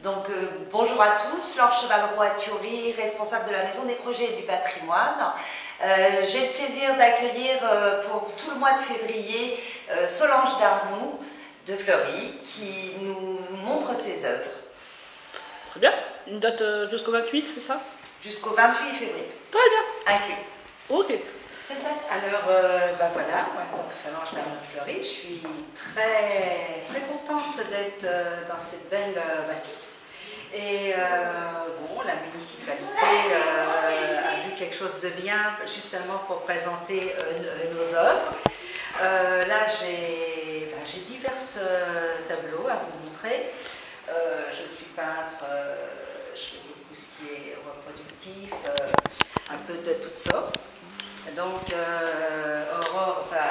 Donc bonjour à tous, Laure Chevalleroy-Thury, responsable de la Maison des Projets et du Patrimoine. J'ai le plaisir d'accueillir pour tout le mois de février Solange Darnoux de Fleury qui nous montre ses œuvres. Très bien, une date jusqu'au 28, c'est ça? Jusqu'au 28 février. Très bien. Inclus. Ok. Alors, voilà, moi, donc Solange Darnoux de Fleury, je suis très contente d'être dans cette belle bâtisse. Et bon, la municipalité a vu quelque chose de bien justement pour présenter nos œuvres. Là, j'ai divers tableaux à vous montrer. Je suis peintre, je fais beaucoup ce qui est reproductif, un peu de toutes sortes. Donc, Aurore va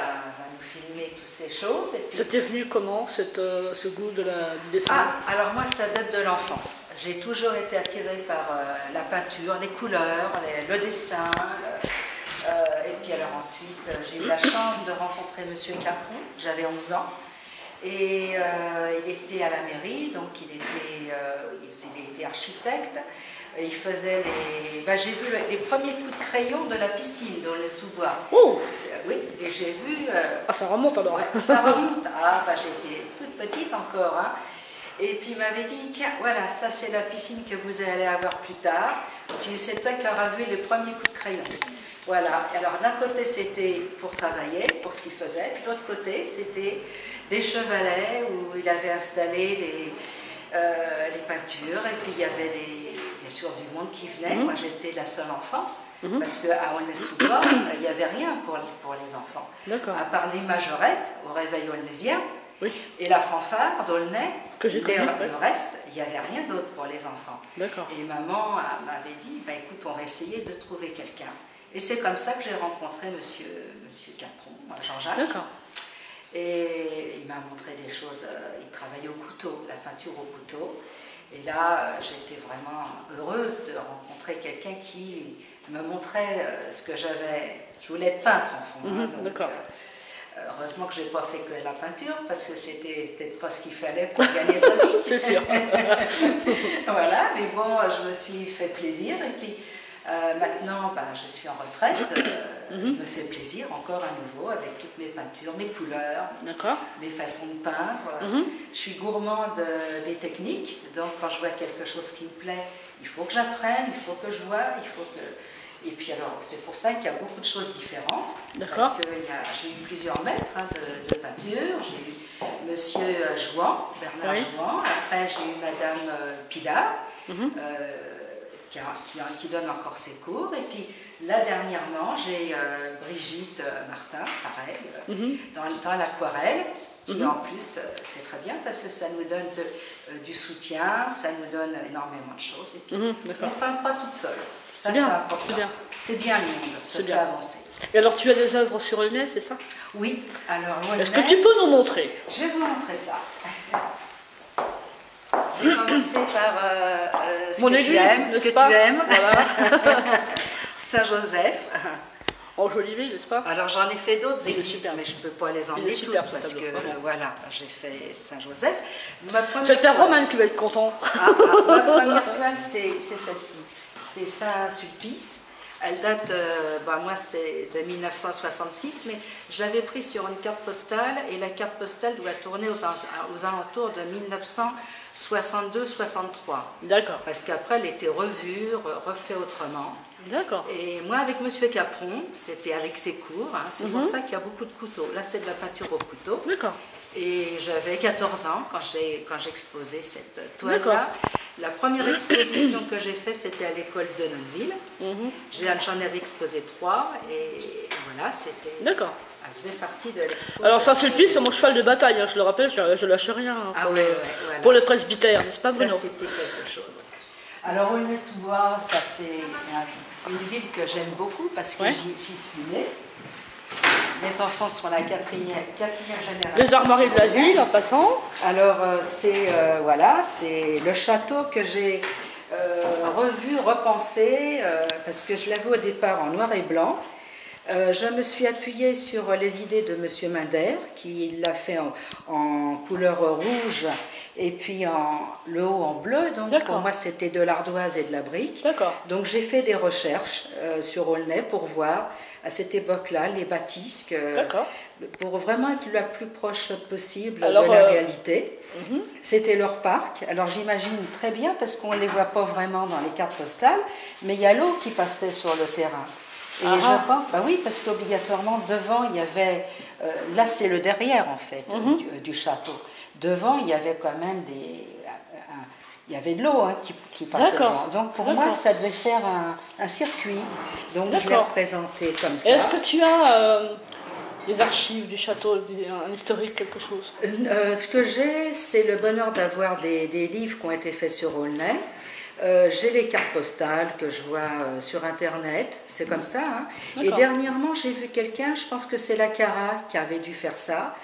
nous filmer toutes ces choses. C'était venu comment, ce goût du dessin? Alors moi, ça date de l'enfance. J'ai toujours été attirée par la peinture, les couleurs, le dessin. Et puis alors ensuite, j'ai eu la chance de rencontrer Monsieur Capron. J'avais 11 ans. Et il était à la mairie, donc il était architecte. Il faisait j'ai vu les premiers coups de crayon de la piscine dans les sous-bois. Oh. Oui, et j'ai vu... ça remonte alors. Ouais, ça remonte. J'étais toute petite encore. Hein. Et puis il m'avait dit, tiens, voilà, ça c'est la piscine que vous allez avoir plus tard. C'est toi qui auras vu les premiers coups de crayon. Voilà. Alors d'un côté c'était pour travailler, pour ce qu'il faisait. Puis de l'autre côté c'était des chevalets où il avait installé les peintures. Et puis il y avait bien sûr du monde qui venait. Moi j'étais la seule enfant. Parce qu'à Aulnay-sous-Bois, il n'y avait rien pour les enfants. À part les majorettes au réveil aulnaysien et la fanfare d'Aulnay, le reste, il n'y avait rien d'autre pour les enfants. Et maman m'avait dit, écoute, on va essayer de trouver quelqu'un. Et c'est comme ça que j'ai rencontré monsieur Capron, Jean-Jacques. Et il m'a montré des choses, il travaillait au couteau, la peinture au couteau. Et là, j'étais vraiment heureuse de rencontrer quelqu'un qui me montrait ce que j'avais. Je voulais être peintre en fond. Heureusement que je n'ai pas fait que la peinture, parce que c'était peut-être pas ce qu'il fallait pour gagner sa vie. C'est sûr. Voilà, mais bon, je me suis fait plaisir. Et puis maintenant, je suis en retraite. Il me fait plaisir encore à nouveau avec toutes mes peintures, mes couleurs, mes façons de peindre. Je suis gourmande des techniques, donc quand je vois quelque chose qui me plaît, il faut que j'apprenne, il faut que je vois, Et puis alors, c'est pour ça qu'il y a beaucoup de choses différentes. Parce que j'ai eu plusieurs maîtres de peinture. J'ai eu Monsieur Jouan, Bernard Jouan. Après, j'ai eu Madame Pilar, qui donne encore ses cours. Et puis là, dernièrement, j'ai Brigitte Martin, pareil, dans l'aquarelle. Qui en plus, c'est très bien parce que ça nous donne du soutien, ça nous donne énormément de choses. Et puis, on ne peint pas toute seule. Ça, c'est important. C'est bien le monde, ça fait avancer. Et alors, tu as des œuvres sur Aulnay, c'est ça? Oui. Alors, est-ce que tu peux nous montrer? Je vais vous montrer ça. Je vais commencer par ce que tu aimes. Voilà. Saint-Joseph. En jolie ville, n'est-ce pas? Alors j'en ai fait d'autres églises, mais je ne peux pas les emmener toutes parce que voilà, j'ai fait Saint-Joseph. C'est le père Romain qui va être content. Ma première toile, c'est celle-ci. C'est Saint-Sulpice. Elle date, moi c'est de 1966, mais je l'avais prise sur une carte postale et la carte postale doit tourner aux alentours de 1962-63. D'accord. Parce qu'après elle était revue, refait autrement. D'accord. Et moi avec Monsieur Capron, c'était avec ses cours, c'est pour ça qu'il y a beaucoup de couteaux. Là c'est de la peinture au couteau. D'accord. Et j'avais 14 ans quand j'exposais cette toile-là. La première exposition que j'ai faite, c'était à l'école de Neuville. J'en avais exposé 3 et voilà, c'était... D'accord. Elle faisait partie de l'exposition. Alors Saint-Sulpice, c'est mon cheval de bataille, je le rappelle, je lâche rien voilà. Pour le presbytère, n'est-ce pas Bruno? Ça, c'était quelque chose. Alors Aulnay-sous-Bois, ça c'est une ville que j'aime beaucoup parce que j'y suis née. Mes enfants sont la quatrième génération. Les armoiries de la ville, en passant. Alors, c'est le château que j'ai revu, repensé, parce que je l'avais au départ en noir et blanc. Je me suis appuyée sur les idées de M. Minder, qui l'a fait en couleur rouge et puis le haut en bleu. Donc pour moi, c'était de l'ardoise et de la brique. Donc j'ai fait des recherches sur Aulnay pour voir à cette époque-là les bâtisses, pour vraiment être la plus proche possible de la réalité. C'était leur parc. Alors j'imagine très bien, parce qu'on ne les voit pas vraiment dans les cartes postales, mais il y a l'eau qui passait sur le terrain. Et je pense, bah oui, parce qu'obligatoirement, devant, il y avait, là c'est le derrière en fait, du château. Devant, il y avait quand même il y avait de l'eau qui passait devant. Donc pour moi, ça devait faire un circuit. Donc je l'ai représenté comme ça. Est-ce que tu as des archives du château, un historique, quelque chose? Ce que j'ai, c'est le bonheur d'avoir des livres qui ont été faits sur Aulnay. J'ai les cartes postales que je vois sur Internet, c'est comme ça. Et dernièrement, j'ai vu quelqu'un, je pense que c'est la Cara qui avait dû faire ça.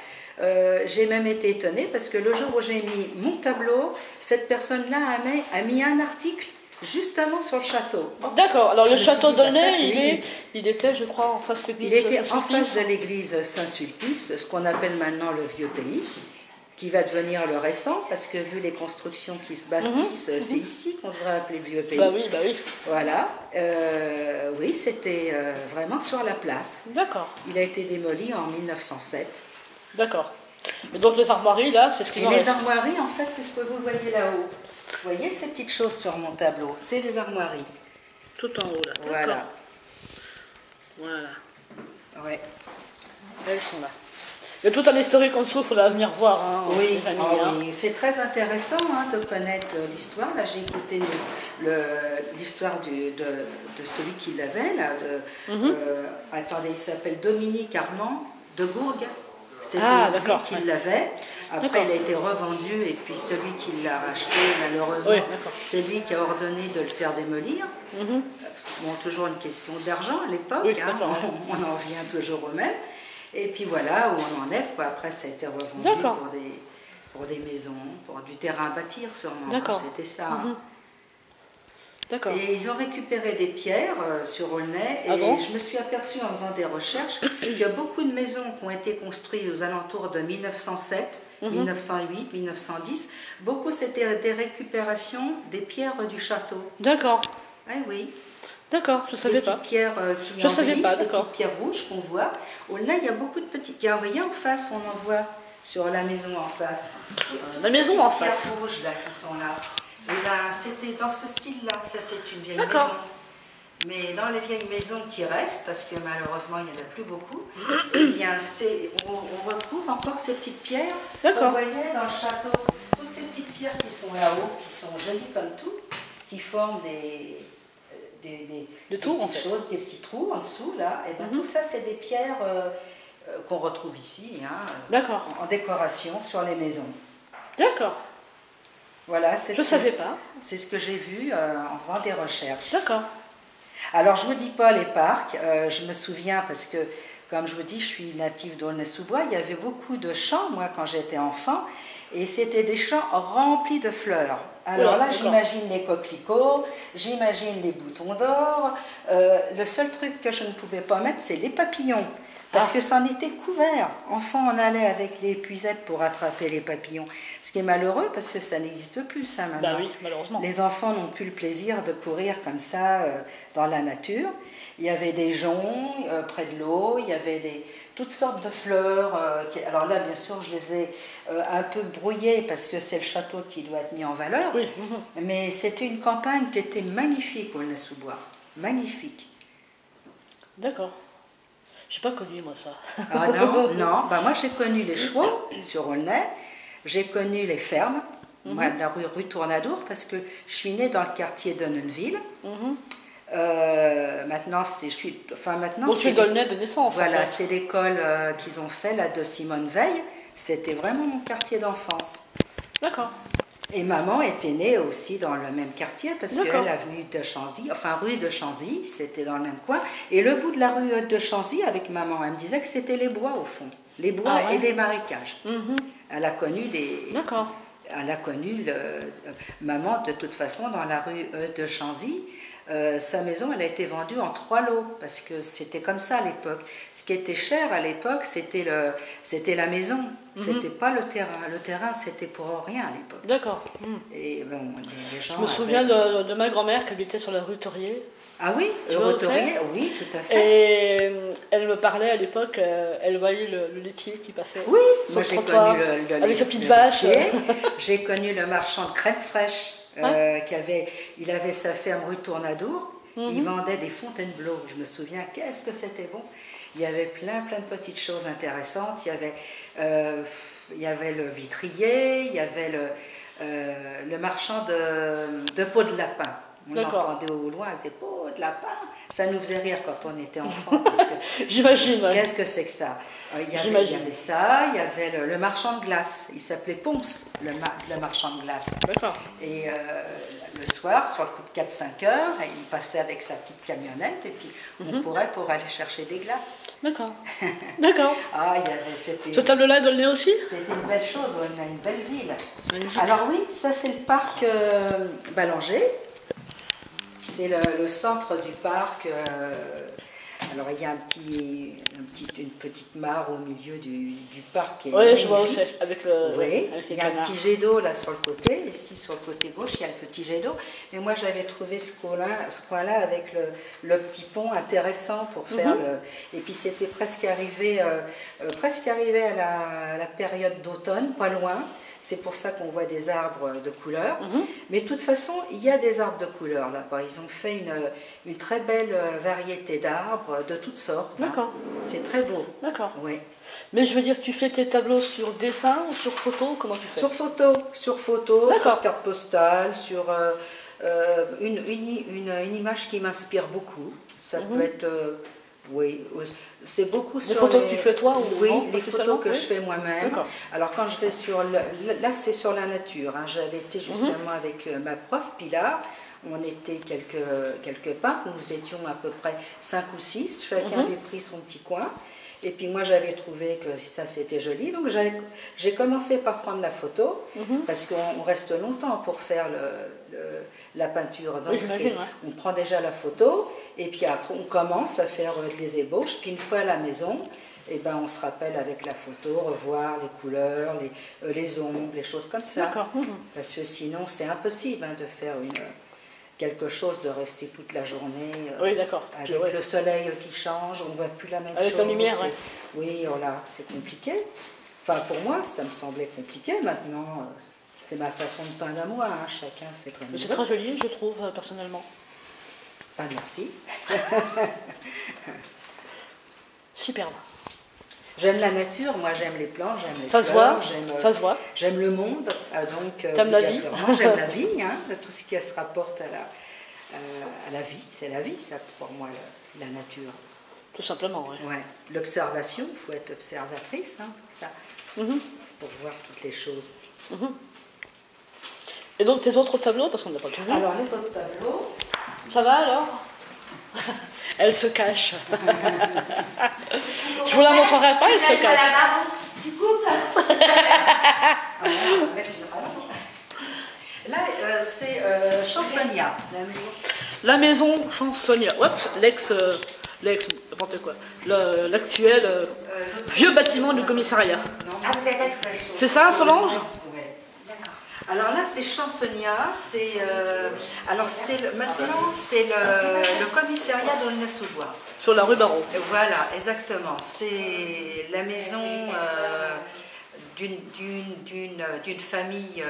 J'ai même été étonnée parce que le jour où j'ai mis mon tableau, cette personne-là a mis un article justement sur le château. D'accord, alors le château d'Aulnay, il était, je crois, en face de l'église Saint-Sulpice. Il était en face de l'église Saint-Sulpice, ce qu'on appelle maintenant le Vieux Pays, qui va devenir le récent, parce que vu les constructions qui se bâtissent, c'est ici qu'on devrait appeler le Vieux Pays. Bah oui. Voilà. Oui, c'était vraiment sur la place. D'accord. Il a été démoli en 1907. D'accord. Et donc les armoiries, là, c'est ce qui reste. Les armoiries, en fait, c'est ce que vous voyez là-haut. Vous voyez ces petites choses sur mon tableau? C'est les armoiries. Tout en haut, là. Voilà. Ouais. Elles sont là. Il y a tout un historique en dessous, il faudra venir voir. Oui, oui. C'est très intéressant de connaître l'histoire. Là, j'ai écouté l'histoire de celui qui l'avait. Attendez, il s'appelle Dominique Armand de Gourgues. C'était lui qui l'avait. Après, il a été revendu, et puis celui qui l'a racheté, malheureusement, c'est lui qui a ordonné de le faire démolir. Bon, toujours une question d'argent à l'époque, on en vient toujours au même. Et puis voilà où on en est, quoi. Après, ça a été revendu pour des maisons, pour du terrain à bâtir sûrement. C'était ça. Et ils ont récupéré des pierres sur Aulnay, et je me suis aperçue en faisant des recherches qu'il y a beaucoup de maisons qui ont été construites aux alentours de 1907, 1908, 1910. Beaucoup, c'était des récupérations des pierres du château. D'accord. Oui. D'accord, je ne savais pas. Des petites pierres qui embellissent, des petites pierres rouges qu'on voit. Aulnay, il y a beaucoup de petites pierres. Vous voyez, en face, on en voit sur la maison en face. La maison en face. Ces pierres rouges là, qui sont là. Et là, c'était dans ce style-là. Ça, c'est une vieille maison. Mais dans les vieilles maisons qui restent, parce que malheureusement, il n'y en a plus beaucoup, eh bien, on retrouve encore ces petites pierres qu'on voyait dans le château. Toutes ces petites pierres qui sont là-haut, qui sont jolies comme tout, qui forment des tours, en fait. Des petits trous en dessous, là. Et bien, tout ça, c'est des pierres qu'on retrouve ici, en décoration sur les maisons. D'accord. Voilà, je ne savais pas. C'est ce que j'ai vu en faisant des recherches. D'accord. Alors, je ne vous dis pas les parcs. Je me souviens, parce que, comme je vous dis, je suis native d'Aulnay-sous-Bois. Il y avait beaucoup de champs, moi, quand j'étais enfant. Et c'était des champs remplis de fleurs. Alors là, j'imagine les coquelicots, j'imagine les boutons d'or. Le seul truc que je ne pouvais pas mettre, c'est les papillons. Parce que ça en était couvert. Enfant, on allait avec les puisettes pour attraper les papillons. Ce qui est malheureux, parce que ça n'existe plus, ça, maintenant. Bah oui, malheureusement. Les enfants n'ont plus le plaisir de courir comme ça dans la nature. Il y avait des joncs près de l'eau, il y avait toutes sortes de fleurs. Alors là, bien sûr, je les ai un peu brouillées, parce que c'est le château qui doit être mis en valeur. Oui. Mais c'était une campagne qui était magnifique, Aulnay-sous-Bois. Magnifique. D'accord. Je n'ai pas connu, moi, ça. Ah non. Bah, moi, j'ai connu les chevaux sur Aulnay. J'ai connu les fermes, moi, la rue Tournadour, parce que je suis née dans le quartier de Neuville. Maintenant, tu es d'Aulnay de naissance. Voilà, c'est l'école qu'ils ont fait, là, de Simone Veil. C'était vraiment mon quartier d'enfance. D'accord. Et maman était née aussi dans le même quartier, parce qu'elle avenue de Chanzy, rue de Chanzy, c'était dans le même coin. Et le bout de la rue de Chanzy, avec maman, elle me disait que c'était les bois, au fond. Les bois et les marécages. Elle a connu Elle a connu maman, de toute façon, dans la rue de Chanzy. sa maison, elle a été vendue en 3 lots, parce que c'était comme ça à l'époque. Ce qui était cher à l'époque, c'était la maison, c'était pas le terrain. Le terrain, c'était pour rien à l'époque. D'accord. Et bon, les gens Je me souviens de ma grand-mère qui habitait sur la rue Taurier. Ah oui, Taurier, oui, tout à fait. Et elle me parlait à l'époque, elle voyait le laitier qui passait. Oui, sur moi le j'ai trottoir, connu avec sa petite vache. J'ai connu le marchand de crème fraîche, il avait sa ferme rue Tournadour, il vendait des Fontainebleau. Je me souviens, qu'est-ce que c'était bon. Il y avait plein de petites choses intéressantes. Il y avait le vitrier, il y avait le marchand de peau de lapin. On entendait au loin, c'est peau de lapin. Ça nous faisait rire quand on était enfant. J'imagine. Ouais. Qu'est-ce que c'est que ça? Il y avait ça, il y avait le marchand de glace. Il s'appelait Ponce, le marchand de glace. D'accord. Et le soir, sur le coup de 4-5 heures, il passait avec sa petite camionnette et puis on courait pour aller chercher des glaces. D'accord. D'accord. Ah, ce tableau-là est donné aussi? C'était une belle chose, on a une belle ville. Magnifique. Alors oui, ça c'est le parc Ballanger. C'est le centre du parc. Alors il y a une petite mare au milieu du parc. Oui, je vois où c'est, avec oui, avec il y a un petit jet d'eau là sur le côté. Ici sur le côté gauche, il y a le petit jet d'eau. Mais moi j'avais trouvé ce coin-là avec le petit pont intéressant pour faire Et puis c'était presque arrivé à la période d'automne, pas loin. C'est pour ça qu'on voit des arbres de couleur. Mais de toute façon, il y a des arbres de couleur là-bas. Ils ont fait une très belle variété d'arbres de toutes sortes. D'accord. C'est très beau. D'accord. Oui. Mais je veux dire, tu fais tes tableaux sur dessin ou sur photo? Comment tu fais? Sur photo, sur carte postale, sur une image qui m'inspire beaucoup. Ça peut être... oui, c'est beaucoup sur les photos que tu fais toi ou oui, non, les photos que je fais moi-même. Alors quand je vais là c'est sur la nature. J'avais été justement avec ma prof Pilar. On était quelques pas. Nous étions à peu près 5 ou 6. Chacun avait pris son petit coin. Et puis moi j'avais trouvé que ça c'était joli. Donc j'ai commencé par prendre la photo parce qu'on reste longtemps pour faire la peinture. Donc on prend déjà la photo. Et puis après, on commence à faire les ébauches. Puis une fois à la maison, eh ben, on se rappelle avec la photo, revoir les couleurs, les ombres, les choses comme ça. Parce que sinon, c'est impossible de faire quelque chose, de rester toute la journée avec le soleil qui change, on ne voit plus la même chose. Avec la lumière, oui, voilà, c'est compliqué. Enfin, pour moi, ça me semblait compliqué. Maintenant, c'est ma façon de peindre à moi. Chacun fait comme il veut. C'est très joli, je trouve, personnellement. Ah, merci. Superbe. J'aime la nature, moi j'aime les plantes, j'aime les fleurs. Ça se voit. J'aime le monde, donc t'aimes la vie. J'aime la vie, tout ce qui se rapporte à la vie. C'est la vie, ça, pour moi, la nature. Tout simplement, oui. Ouais. L'observation, il faut être observatrice pour ça, pour voir toutes les choses. Et donc tes autres tableaux, parce qu'on n'a pas tout vu. Alors les autres tableaux... Ça va alors? Elle se cache. Je vous la montrerai pas, elle se cache. Tu coupes? Là, c'est Chansonnia. La maison Chansonnia. N'importe quoi. L'actuel vieux bâtiment du commissariat. Ah, vous avez pas tout fait. C'est ça, Solange? Alors là, c'est Chansonnia, maintenant c'est le commissariat d'Aulnay-sous-Bois. Sur la rue Barreau. Voilà, exactement. C'est la maison d'une famille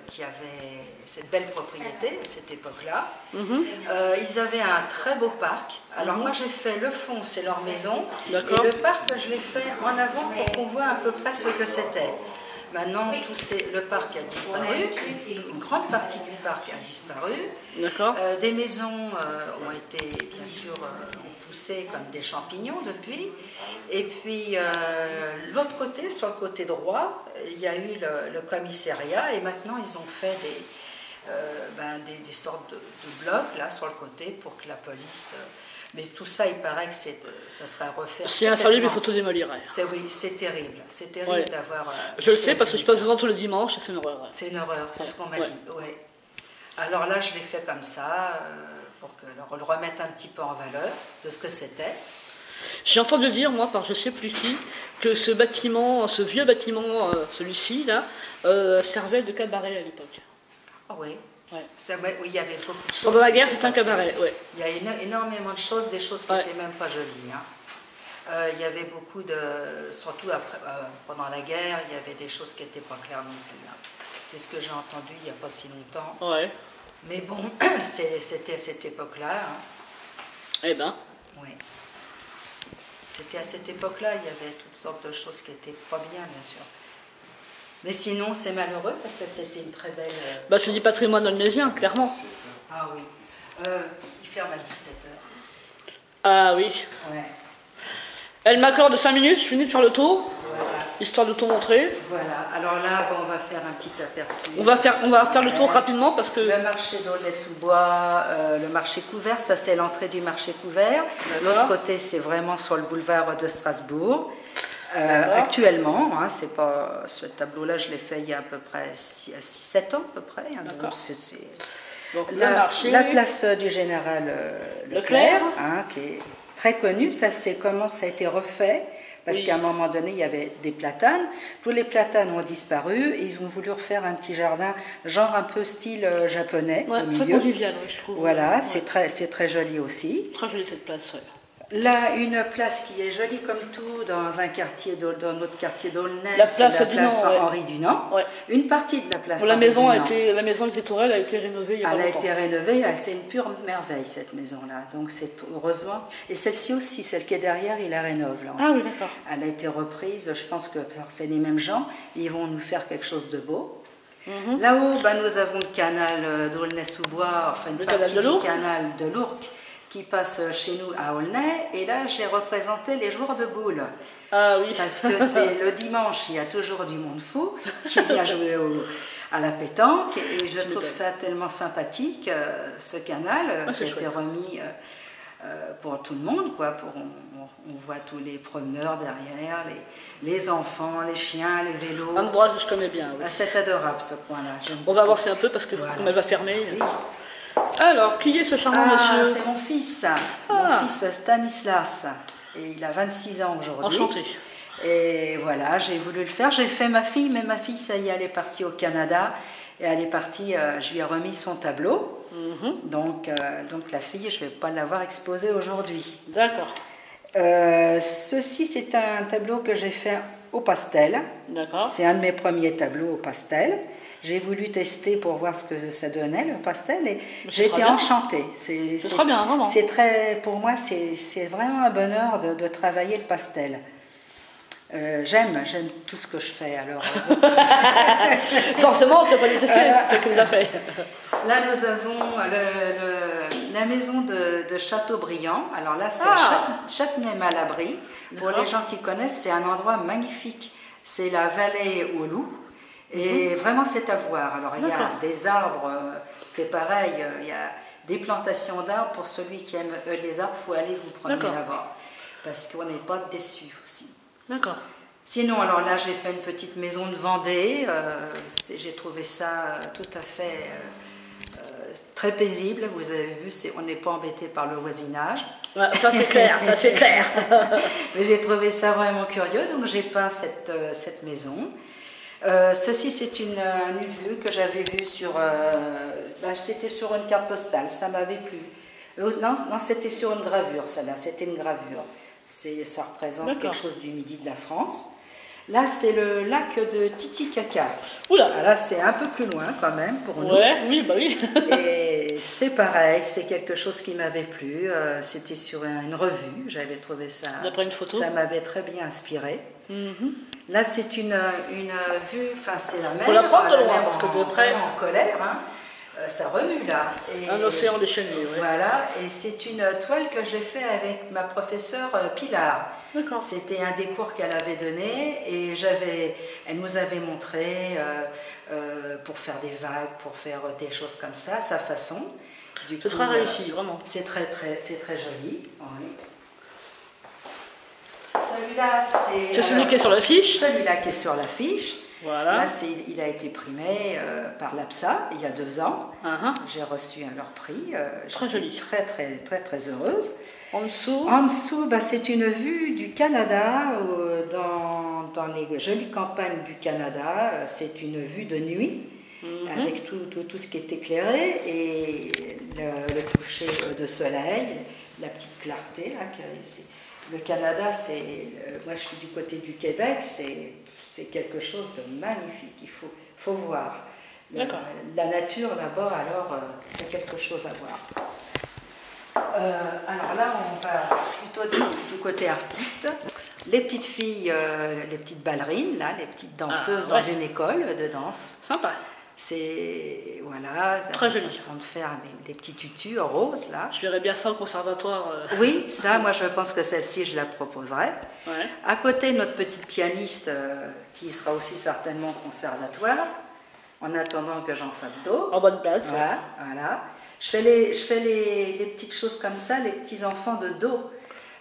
qui avait cette belle propriété à cette époque-là. Ils avaient un très beau parc. Alors moi j'ai fait le fond, c'est leur maison. Et le parc, je l'ai fait en avant pour qu'on voit à peu près ce que c'était. Maintenant, le parc a disparu, une grande partie du parc a disparu. Des maisons ont été, bien sûr, poussées comme des champignons depuis. Et puis, l'autre côté, sur le côté droit, il y a eu le commissariat. Et maintenant, ils ont fait des sortes de blocs là, sur le côté pour que la police... Mais tout ça, il paraît que ça serait à refaire. C'est insalubre, il faut tout démolir. Oui, c'est terrible. C'est terrible d'avoir... Je le sais parce que je passe devant tous les dimanches et c'est une horreur. C'est une horreur, c'est ce qu'on m'a dit. Ouais. Alors là, je l'ai fait comme ça, pour que le remettre un petit peu en valeur de ce que c'était. J'ai entendu dire, moi, par je sais plus qui, que ce bâtiment, ce vieux bâtiment, celui-ci, là, servait de cabaret à l'époque. Ah oui. Ouais. Oui, il y avait beaucoup de choses. Pendant la guerre, c'est un cabaret, ouais. Il y a énormément de choses, des choses qui n'étaient même pas jolies. Hein. Il y avait beaucoup de... Surtout après, pendant la guerre, il y avait des choses qui n'étaient pas claires non plus. Hein. C'est ce que j'ai entendu il n'y a pas si longtemps. Ouais. Mais bon, c'était à cette époque-là. Hein. Eh ben. Oui. C'était à cette époque-là, il y avait toutes sortes de choses qui n'étaient pas bien sûr. Mais sinon, c'est malheureux parce que c'était une très belle... Bah, c'est du patrimoine olnésien, clairement. Ah oui. Il ferme à 17h. Ah oui. Ouais. Elle m'accorde 5 minutes, je finis de faire le tour, Voilà. histoire de tout montrer. Voilà. Alors là, bon, on va faire un petit aperçu. On va faire le tour rapidement parce que... Le marché d'Aulnay-sous-Bois, le marché couvert, ça c'est l'entrée du marché couvert. L'autre côté, c'est vraiment sur le boulevard de Strasbourg. Actuellement, hein, c'est pas ce tableau-là, je l'ai fait il y a à peu près 6-7 ans à peu près. Hein, donc Donc, la place du général Leclerc, hein, qui est très connue, ça a été refait. Parce qu'à un moment donné, il y avait des platanes. Tous les platanes ont disparu et ils ont voulu refaire un petit jardin, genre un peu style japonais. Ouais, au très milieu. convivial, je trouve. Voilà, ouais. c'est très joli aussi. Très jolie cette place, ouais. Là, une place qui est jolie comme tout dans un quartier, dans notre quartier d'Aulnay, la c'est la place place ouais. Henri Dunant. Ouais. Une partie de la place La Henri maison Dunant. la maison de Tourelle a été rénovée il y a pas longtemps. Elle a été rénovée, c'est une pure merveille cette maison-là. Donc c'est heureusement. Et celle-ci aussi, celle qui est derrière, il la rénove. Là. Ah oui, d'accord. Elle a été reprise, je pense que c'est les mêmes gens, ils vont nous faire quelque chose de beau. Là-haut, nous avons le canal d'Aulnay-sous-Bois, enfin une partie du canal de l'Ourcq, qui passe chez nous à Aulnay, et là j'ai représenté les joueurs de boules. Ah oui. Parce que c'est le dimanche, il y a toujours du monde fou qui vient jouer à la pétanque, et je trouve ça tellement sympathique, ce canal, qui a été remis pour tout le monde, quoi. On voit tous les promeneurs derrière, les enfants, les chiens, les vélos. Un endroit que je connais bien. Oui. C'est adorable ce coin-là. On va avancer un peu parce que comme elle va fermer. Oui. Alors, qui est ce charmant monsieur? C'est mon fils, mon fils Stanislas. Et il a 26 ans aujourd'hui. Enchanté. Et voilà, j'ai voulu le faire. J'ai fait ma fille, mais ma fille, ça y est, elle est partie au Canada. Et elle est partie, je lui ai remis son tableau. Donc la fille, je ne vais pas l'avoir exposée aujourd'hui. D'accord. Ceci, c'est un tableau que j'ai fait au pastel. D'accord. C'est un de mes premiers tableaux au pastel. J'ai voulu tester pour voir ce que ça donnait, le pastel, et j'ai été enchantée. C'est très bien, vraiment. Pour moi, c'est vraiment un bonheur de travailler le pastel. J'aime tout ce que je fais, alors. Forcément, tu n'as pas les tester, c'est ce que tu as fait. Là, nous avons la maison de Châteaubriand. Alors là, c'est Châtenay-Malabry. Pour les gens qui connaissent, c'est un endroit magnifique. C'est la vallée aux loups. Et vraiment, c'est à voir. Alors, il y a des arbres, c'est pareil, il y a des plantations d'arbres. Pour celui qui aime les arbres, il faut aller vous promener là-bas. Parce qu'on n'est pas déçus aussi. D'accord. Sinon, alors là, j'ai fait une petite maison de Vendée. J'ai trouvé ça tout à fait très paisible. Vous avez vu, on n'est pas embêté par le voisinage. Ouais, ça, c'est clair, ça, c'est clair. Mais j'ai trouvé ça vraiment curieux, donc j'ai peint cette maison. Ceci, c'est une vue que j'avais vue sur... c'était sur une carte postale, ça m'avait plu. Non, c'était sur une gravure, celle-là, c'était une gravure. Ça représente quelque chose du midi de la France. Là, c'est le lac de Titicaca. Oula. Là, c'est un peu plus loin quand même pour nous. Oui, bah oui. Et c'est pareil, c'est quelque chose qui m'avait plu. C'était sur une revue, j'avais trouvé ça. D'après une photo. Ça m'avait très bien inspiré. Là, c'est une vue, enfin, c'est la mer. Il faut la prendre de loin parce que de près. En colère, hein. Ça remue là. Et un océan déchaîné, oui. Voilà, et c'est une toile que j'ai fait avec ma professeure Pilar. D'accord. C'était un des cours qu'elle avait donné et elle nous avait montré pour faire des vagues, pour faire des choses comme ça, sa façon. C'est très réussi, vraiment. C'est très joli. Oui. Celui-là, c'est... C'est celui qui est sur l'affiche. Celui-là qui est sur l'affiche. Voilà. Là, il a été primé par l'APSA il y a 2 ans. J'ai reçu leur prix. Très joli. Très, très, très, très heureuse. En dessous, c'est une vue du Canada, dans les jolies campagnes du Canada. C'est une vue de nuit, avec tout ce qui est éclairé, et le coucher de soleil, la petite clarté. Là, le Canada, moi je suis du côté du Québec, c'est quelque chose de magnifique, il faut voir. La nature là-bas, alors, c'est quelque chose à voir. Alors là, on va plutôt du côté artiste. Les petites filles, les petites ballerines, là, les petites danseuses dans une école de danse. Sympa. C'est, voilà, très joli. façon de faire des petits tutus roses, là. Je verrais bien ça au conservatoire. Oui, ça, moi, je pense que celle-ci, je la proposerai. Ouais. À côté, notre petite pianiste, qui sera aussi certainement au conservatoire, en attendant que j'en fasse d'autres. En bonne place. Voilà. Je fais les petites choses comme ça, les petits enfants de dos,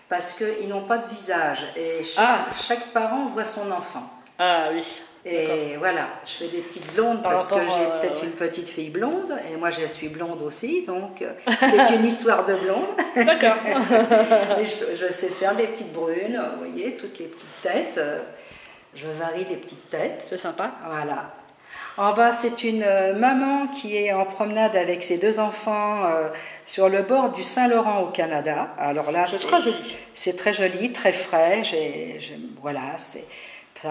parce qu'ils n'ont pas de visage. Et chaque parent voit son enfant. Ah oui. Et voilà, je fais des petites blondes parce que j'ai peut-être une petite fille blonde, et moi je suis blonde aussi, donc c'est une histoire de blonde. D'accord. Et je sais faire des petites brunes, vous voyez, toutes les petites têtes. Je varie les petites têtes. C'est sympa. Voilà. En bas, c'est une maman qui est en promenade avec ses 2 enfants sur le bord du Saint-Laurent au Canada. Alors là, c'est très joli. C'est très joli, très frais. Voilà, ça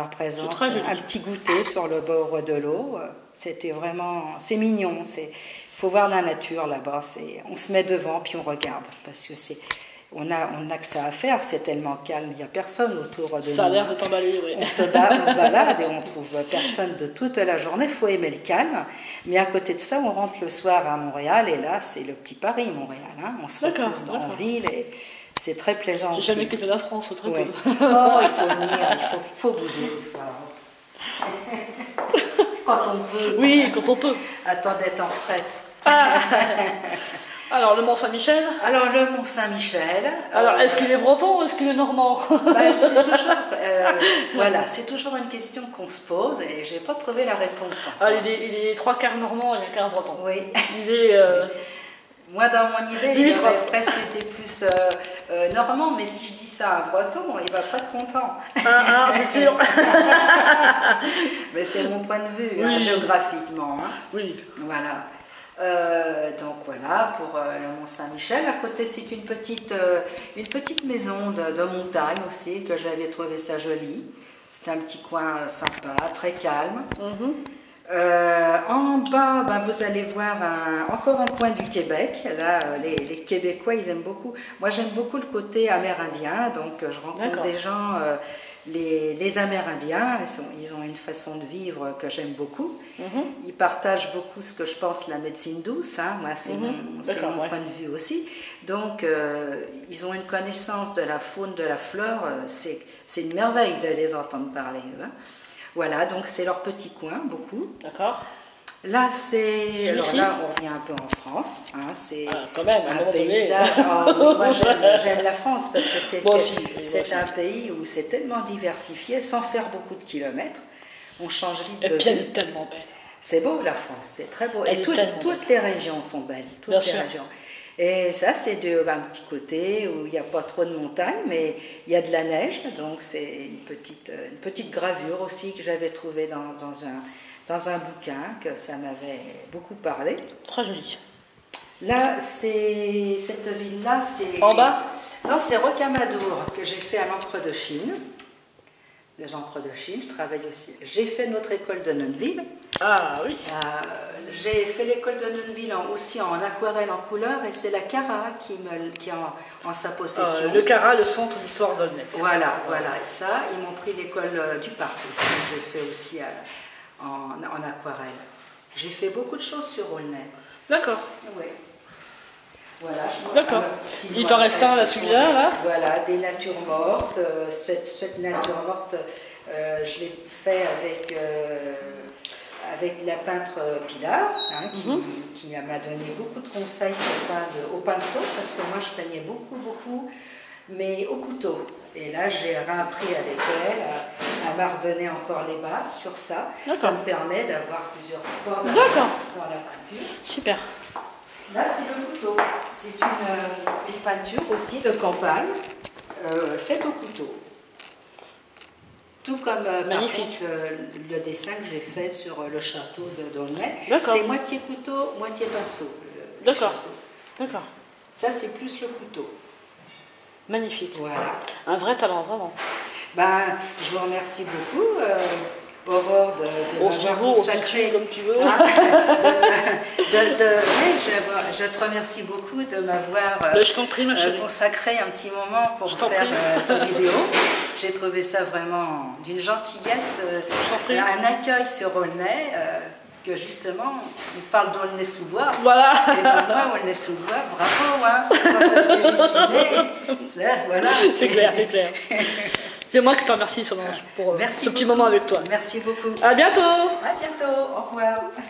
représente un petit goûter sur le bord de l'eau. C'était vraiment, c'est mignon. Il faut voir la nature là-bas. On se met devant puis on regarde parce que on a que ça à faire, c'est tellement calme, il n'y a personne autour de nous. Ça a l'air de t'emballer, oui. On se balade et on trouve personne de toute la journée, il faut aimer le calme. Mais à côté de ça, on rentre le soir à Montréal, et là, c'est le petit Paris, Montréal. Hein. On se retrouve en ville, et c'est très plaisant. J'ai jamais quitté la France, c'est très cool. Oh, il faut venir, il faut bouger. Quand on peut. Oui, quand on peut. Attends d'être en retraite. Alors, le Mont-Saint-Michel. Alors, le Mont-Saint-Michel. Alors, est-ce qu'il est breton ou est-ce qu'il est normand? Voilà, c'est toujours une question qu'on se pose et je n'ai pas trouvé la réponse. Il est 3/4 normand et 1/4 breton. Oui. Il est... Moi, dans mon idée, il aurait presque été plus normand, mais si je dis ça à un breton, il ne va pas être content. C'est sûr. Mais c'est mon point de vue, hein, géographiquement. Hein. Oui. Voilà. Donc voilà pour le Mont-Saint-Michel. À côté, c'est une petite maison de montagne aussi, que j'avais trouvé ça joli. C'est un petit coin sympa, très calme. En bas, vous allez voir encore un coin du Québec. Là, les Québécois, ils aiment beaucoup. Moi, j'aime beaucoup le côté amérindien, donc je rencontre des gens... Les Amérindiens, ils ont une façon de vivre que j'aime beaucoup. Ils partagent beaucoup ce que je pense la médecine douce. Hein. Moi, c'est mon point de vue aussi. Donc, ils ont une connaissance de la faune, de la flore. C'est une merveille de les entendre parler. Hein. Voilà, donc c'est leur petit coin, beaucoup. D'accord. Là, alors là, on revient un peu en France. Hein, c'est quand même, un paysage. Moi, j'aime la France parce que c'est un pays où c'est tellement diversifié, sans faire beaucoup de kilomètres. On change vite de vie. Et puis elle est tellement belle. C'est beau, la France, c'est très beau. Et toutes les régions sont belles. Toutes les régions. Et ça, c'est un petit côté où il n'y a pas trop de montagnes, mais il y a de la neige. Donc, c'est une petite gravure aussi que j'avais trouvée dans un bouquin, que ça m'avait beaucoup parlé. Très joli. Là, cette ville-là, c'est... En bas? Non, c'est Rocamadour, que j'ai fait à l'encre de Chine. Les encres de Chine, je travaille aussi. J'ai fait notre école de Nonneville. Ah oui. J'ai fait l'école de Nonneville aussi en aquarelle en couleur, et c'est la Cara qui est en sa possession. Le Cara, le centre d'histoire d'Aulnay. Voilà. Et ça, ils m'ont pris l'école du parc aussi. J'ai fait aussi en aquarelle. J'ai fait beaucoup de choses sur Aulnay. D'accord. Oui. Voilà. D'accord. Il t'en reste un là, celui-là, là. Voilà, des natures mortes. Cette nature morte, je l'ai fait avec la peintre Pilar, hein, qui m'a donné beaucoup de conseils pour peindre au pinceau, parce que moi je peignais beaucoup mais au couteau. Et là, j'ai réappris avec elle. Elle m'a redonné encore les bases sur ça. Ça me permet d'avoir plusieurs cordes dans la peinture. Super. Là, c'est le couteau. C'est une peinture aussi de campagne faite au couteau. Tout comme magnifique. Par contre, le dessin que j'ai fait sur le château de Dolnay. D'accord. C'est moitié couteau, moitié pinceau. D'accord. D'accord. Ça, c'est plus le couteau. Magnifique. Voilà. Un vrai talent, vraiment. Ben, je vous remercie beaucoup, Aurore, de m'avoir consacré. Comme tu veux. Je te remercie beaucoup de m'avoir Je t'en prie, ma chérie. consacré un petit moment pour faire ta vidéo. J'ai trouvé ça vraiment d'une gentillesse, un accueil sur Aulnay. Que justement, on parle d'Aulnay-sous-Bois. Voilà. Et ben moi, Aulnay-sous-Bois, bravo, hein, c'est pas parce que j'y suis née. Voilà, c'est clair, c'est clair. C'est moi qui te remercie pour ce petit moment avec toi. Merci beaucoup. À bientôt. À bientôt. Au revoir.